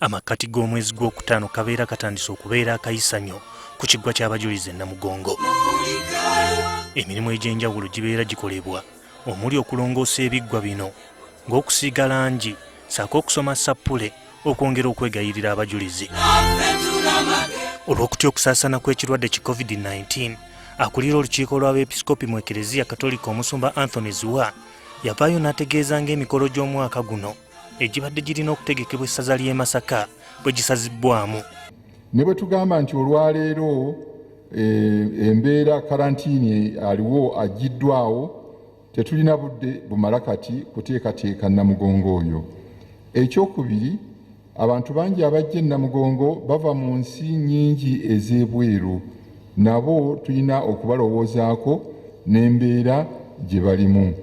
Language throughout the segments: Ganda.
Amakati g'omwezi gw'okutaano kabeera katandise okubeera akayisanyo ku kiggwa ky'abajulizi Namugongo. Emirimu egy'enjawulo gibeera gikolebwa omuli okulongoosa ebiggwa bino ng'okusiiga langi ssaako okusoma sappule okwongera okwegayirira abajulizi. Olw'okutya okusaasaana kw'ekirwadde ki COVID-19, akulira olukiiko lw'abeepiskopi mu Ekereziya Katolika Omusumba Anthony Zuwa yavaayo n'ategeeza ng'emikolo gy'omwaka guno egibadde girina okutegekebwa essaza ly'e Masaka bwe gisazibbwamu. Ne bwe tugamba nti olwaleero embeera karantiini aliwo aggiddwawo, tetulina budde bumala kati kuteekateeka Namugongo oyo. Ekyokubiri, abantu bangi abajja e Namugongo bava mu nsi nnyingi ez'ebweru, nabo tulina okubalowoozaako n'embeera gye balimu.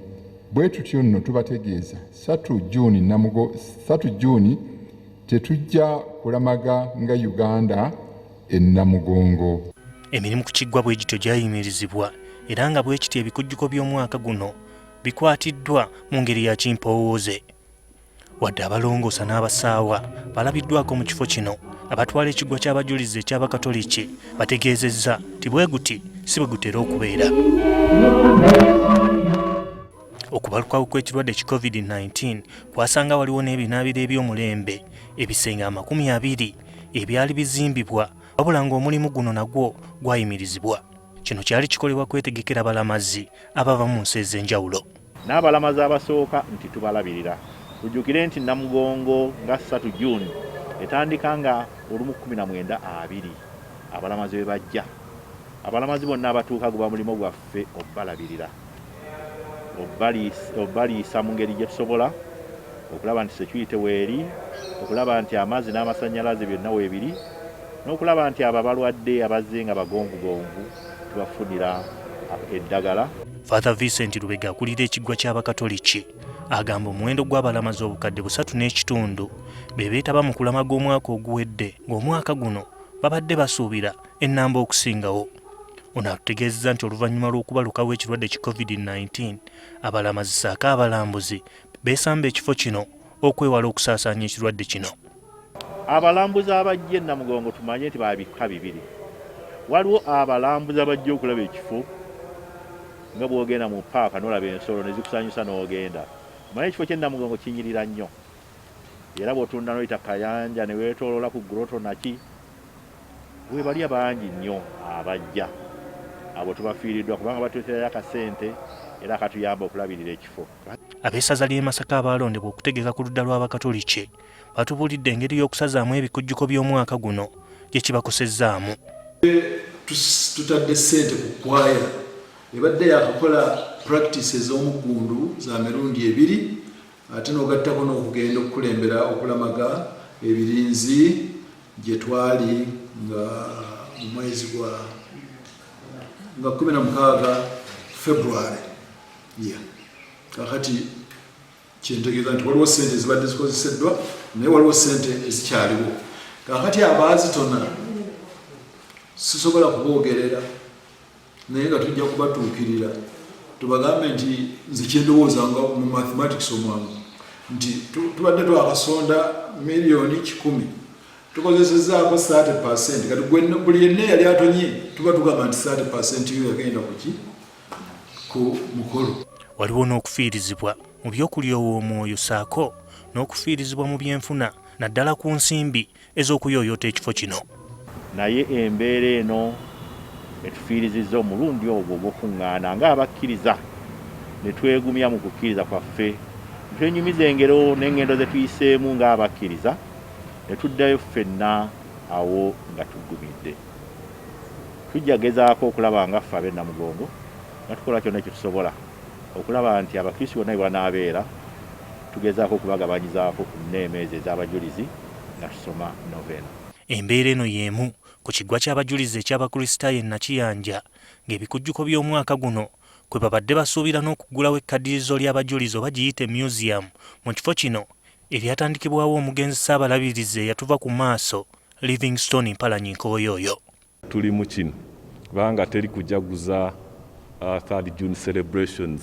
Bwe tutyo nno tubategeeza 3 Juuni tetujja kulamaga nga Uganda e Namugongo. Emirimu ku kiggwa bwe gityo gyayimirizibwa era nga bwe kiti ebikujjuko by'omwaka guno bikwatiddwa mu ngeri ya kimpowooze. Wadde abalongoosa n'abasaawa balabiddwako mu kifo kino, abatwala ekiggwa ky'abajulizi eky'abakatoliki bategeezezza nti bwe guti si bwe gutera okubeera. Okubalukawo kw'ekirwadde ki COVID-19 kwasanga waliwo n'ebinaabiro eby'omulembe ebisenge 20 ebyali bizimbibwa, wabula ng'omulimu guno nagwo gwayimirizibwa. Kino kyali kikolebwa kwetegekera balamazi abava mu nsi ez'enjawulo. N'abalamazi abasooka nti tubalabirira. Tujjukire nti Namugongo nga 3 Juuni etandika nga olumu 19 abalamazi be bajja. Abalamazi bonna abatuuka guba mulimo gwaffe obbalabirira, obbaliisa mu ngeri gye tusobola, okulaba nti security weeri, okulaba nti amazzi n'amasannyalaze byonna weebiri, n'okulaba nti abo abalwadde abazze nga bagonvugonvu tubafunira eddagala. Father Vincent Lubega akulira ekiggwa ky'abakatoliki agamba omuwendo gw'abalamazi obukadde 3.5 be beetaba mu kulamaga omwaka oguwedde, ng'omwaka guno babadde basuubira ennamba okusingawo. Ono atutegeezezza nti oluvannyuma lw'okubalukawo ekirwadde ki COVID-19, abalamazi ssaako abalambuzi beesamba ekifo kino okwewala okusaasaanya ekirwadde kino. Abalambuzi abajja e Namugongo tumanye nti babika bibiri. Waliwo abalambuzi abajja okulaba ekifo nga bw'ogenda mu paaka n'olaba ensolo ne zikusanyusa n'ogenda. Manye ekifo ky'e Namugongo kinyirira nnyo. Era bw'otunda n'oyita kayanja ne weetooloola ku guroto naki, we bali abangi nnyo abajja. Abo tubafiiriddwa kubanga batuteerayo akasente era akatuyamba okulabirira ekifo. Ab'essaza ly'e Masaka abalondebwa okutegeka ku ludda lw'abakatoliki batubuulidde engeri y'okusazaamu ebikujjuko by'omwaka guno gye kibakosezzaamu. Tutadde ssente ku kwaya ebadde yakakola practice ez'omuggundu za mirundi 2, ate n'ogattako n'okugenda okukulembera okulamaga ebirinzi gye twali nga mu mwezi gwa 16 February. Kakati kyentegeeza nti waliwo ssente ezibadde zikozeseddwa naye waliwo ssente ezikyaliwo. Kakati abaazitona sisobola kuboogerera naye nga tujja kubatuukirira tubagambe nti nze kyendowooza nga mu mathematics omwangu nti tubadde twakasonda miliyoni 10, tukozesezzaako 30%. Kati buli yenna yali atonye tuba tugamba nti 30% yo yagenda ku mukolo. Waliwo n'okufiirizibwa mu by'okulyowa omwoyo ssaako n'okufiirizibwa mu byenfuna naddala ku nsimbi ez'okuyooyoota ekifo kino. Naye embeera eno etufiirizizza omulundi ogwo ogw'okuŋŋaana ng'abakkiriza ne twegumya mu kukkiriza kwaffe, twenyumiza engero n'engendo ze tuyiseemu ng'abakkiriza ne tuddayo ffenna awo nga tuggumidde. Tujja gezaako okulaba nga ffe ab'e Namugongo nga tukola kyonna kye tusobola okulaba nti abakristo bonna bwe banaabeera tugezaako okubagabanyizaako ku nneema ezo ez'abajulizi nga tusoma novena. Embeera eno y'emu ku kiggwa ky'abajulizi eky'abakristaayo e Nakiyanja ng'ebikujjuko by'omwaka guno kwe babadde basuubira n'okuggulawo ekkaddiyizo ly'abajulizi oba giyite museum mu kifo kino eryatandikibwawo omugenzi Ssaabalabirizi eyatuva ku maaso Livingstone Mpalanyi Nkooyooyo. Tuli mu kino kubanga teri kujjaguza 3 June celebrations,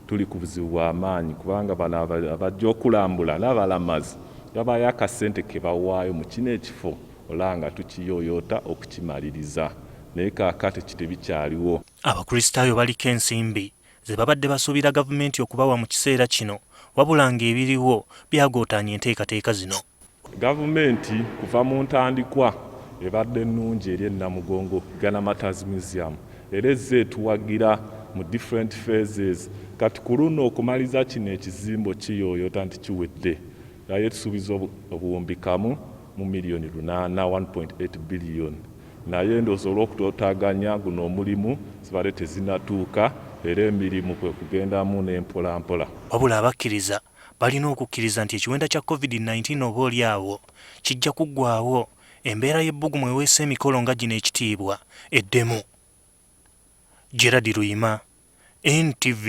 tuli ku buzibu bw'amaanyi kubanga bano abajja okulambula n'abalamazi yabayo akasente ke bawaayo mu kino ekifo olanga tukiyooyoota okukimaliriza naye kaakati kitebikyaliwo. Abakristaayo baliko ensimbi ze babadde basuubira gavumenti okubawa mu kiseera kino wabula ng'ebiriwo byagootaanya enteekateeka zino. Gavumenti kuva mu ntandikwa ebadde ennungi eri Namugongo Ghana Matters Museum era ezze etuwagira mu different phases. Kati ku luno okumaliza kino ekizimbo kiyooyoota nti kiwedde naye tusuubiza obuwumbi kamu mu miliyoni 8 1.8 biliyoni naye ndowooza olw'okutootaganya guno omulimu zibadde tezinatuuka era emirimu kwe kugendamu n'empolampola. Wabula abakkiriza balina okukkiriza nti ekiwenda kya COVID-19 oba oli awo kijja kuggwaawo embeera y'ebbugumu eweesa emikolo nga gino ekitiibwa eddemu. Gerard Luyima, NTV.